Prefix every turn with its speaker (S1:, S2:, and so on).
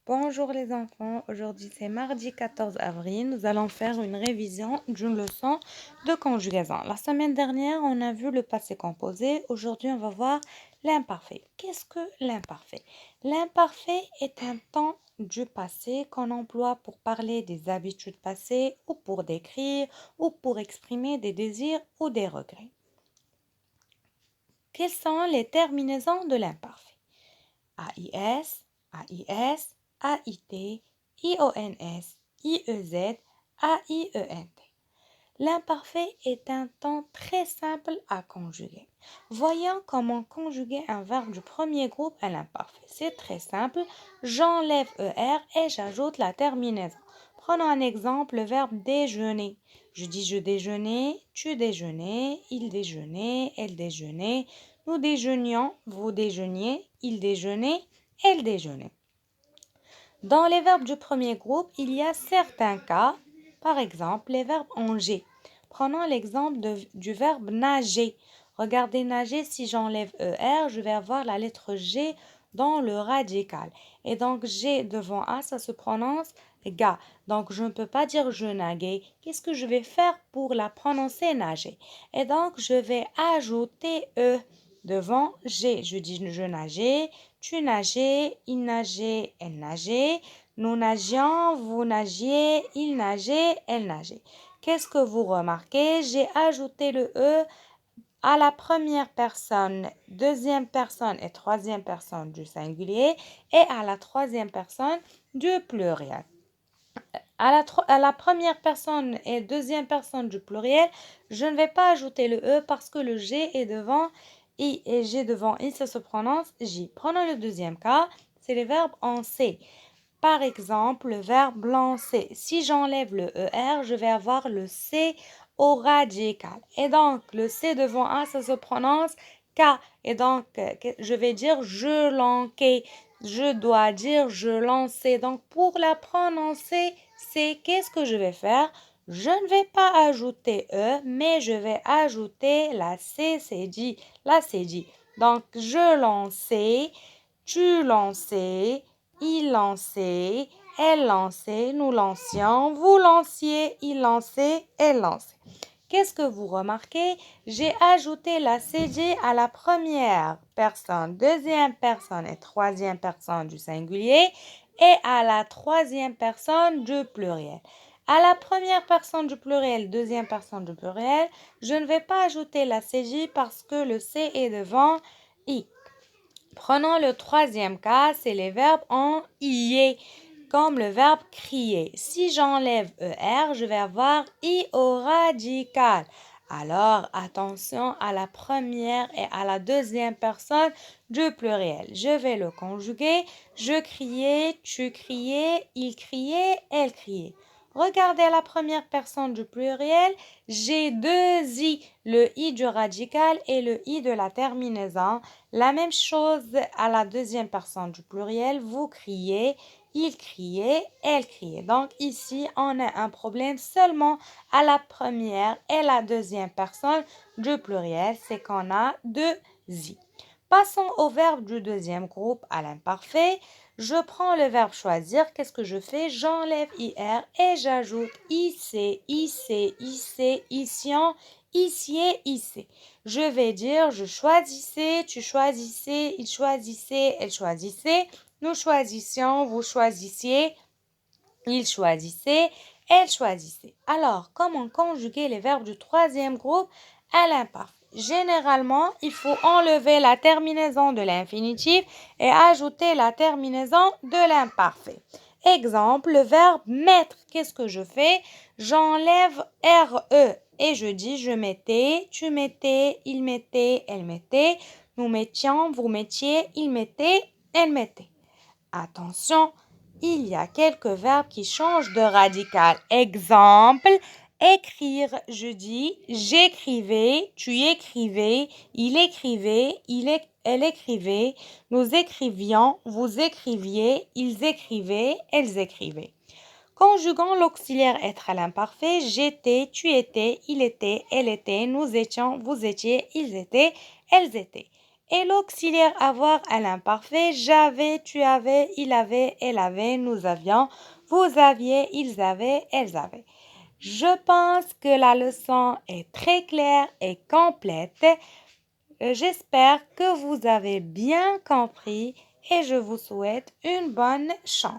S1: Bonjour les enfants, aujourd'hui c'est mardi 14 avril, nous allons faire une révision d'une leçon de conjugaison. La semaine dernière, on a vu le passé composé, aujourd'hui on va voir l'imparfait. Qu'est-ce que l'imparfait? L'imparfait est un temps du passé qu'on emploie pour parler des habitudes passées ou pour décrire ou pour exprimer des désirs ou des regrets. Quelles sont les terminaisons de l'imparfait? AIS, AIS, AIT, IONS, IEZ, AIENT. L'imparfait est un temps très simple à conjuguer. Voyons comment conjuguer un verbe du premier groupe à l'imparfait. C'est très simple. J'enlève ER et j'ajoute la terminaison. Prenons un exemple, le verbe déjeuner. Je dis je déjeunais, tu déjeunais, il déjeunait, elle déjeunait, nous déjeunions, vous déjeuniez, il déjeunait, elle déjeunait. Dans les verbes du premier groupe, il y a certains cas, par exemple les verbes en G. Prenons l'exemple du verbe nager. Regardez nager, si j'enlève ER, je vais avoir la lettre G dans le radical. Et donc G devant A, ça se prononce ga. Donc je ne peux pas dire je naguais. Qu'est-ce que je vais faire pour la prononcer nager? Et donc je vais ajouter E devant G. Je dis je nageais, tu nageais, il nageait, elle nageait, nous nagions, vous nagiez, il nageait, elle nageait. Qu'est-ce que vous remarquez? J'ai ajouté le E à la première personne, deuxième personne et troisième personne du singulier et à la troisième personne du pluriel. À la première personne et deuxième personne du pluriel, je ne vais pas ajouter le E parce que le G est devant I et G devant I, ça se prononce J. Prenons le deuxième cas, c'est les verbes en C. Par exemple, le verbe lancer. Si j'enlève le ER, je vais avoir le C au radical. Et donc, le C devant A, ça se prononce K. Et donc, je vais dire je lanquais. Je dois dire je lançais. Donc, pour la prononcer, c'est qu'est-ce que je vais faire? Je ne vais pas ajouter E, mais je vais ajouter la C, c'est dit. Là, c'est dit. Donc, je lançais, tu lançais, il lançait, elle lançait, nous lancions, vous lanciez, il lançait, elle lançait. Qu'est-ce que vous remarquez? J'ai ajouté la CG à la première personne, deuxième personne et troisième personne du singulier et à la troisième personne du pluriel. À la première personne du pluriel, deuxième personne du pluriel, je ne vais pas ajouter la CJ parce que le C est devant I. Prenons le troisième cas, c'est les verbes en IE, comme le verbe crier. Si j'enlève ER, je vais avoir I au radical. Alors, attention à la première et à la deuxième personne du pluriel. Je vais le conjuguer. Je criais, tu criais, il criait, elle criait. Regardez la première personne du pluriel, j'ai deux i, le i du radical et le i de la terminaison. La même chose à la deuxième personne du pluriel, vous criez, il criait, elle criait. Donc ici, on a un problème seulement à la première et la deuxième personne du pluriel, c'est qu'on a deux i. Passons au verbe du deuxième groupe à l'imparfait. Je prends le verbe choisir. Qu'est-ce que je fais? J'enlève IR et j'ajoute IC, IC, IC, ICIAN, ICIE, IC. Je vais dire je choisissais, tu choisissais, il choisissait, elle choisissait, nous choisissions, vous choisissiez, il choisissait, elle choisissait. Alors, comment conjuguer les verbes du troisième groupe à l'imparfait? Généralement, il faut enlever la terminaison de l'infinitif et ajouter la terminaison de l'imparfait. Exemple, le verbe mettre. Qu'est-ce que je fais? J'enlève RE et je dis je mettais, tu mettais, il mettait, elle mettait, nous mettions, vous mettiez, il mettait, elle mettait. Attention, il y a quelques verbes qui changent de radical. Exemple, écrire. Je dis j'écrivais, tu écrivais, il écrivait, elle écrivait, nous écrivions, vous écriviez, ils écrivaient, elles écrivaient. Conjuguons l'auxiliaire être à l'imparfait. J'étais, tu étais, il était, elle était, nous étions, vous étiez, ils étaient, elles étaient. Et l'auxiliaire avoir à l'imparfait, j'avais, tu avais, il avait, elle avait, nous avions, vous aviez, ils avaient, elles avaient. Je pense que la leçon est très claire et complète. J'espère que vous avez bien compris et je vous souhaite une bonne chance.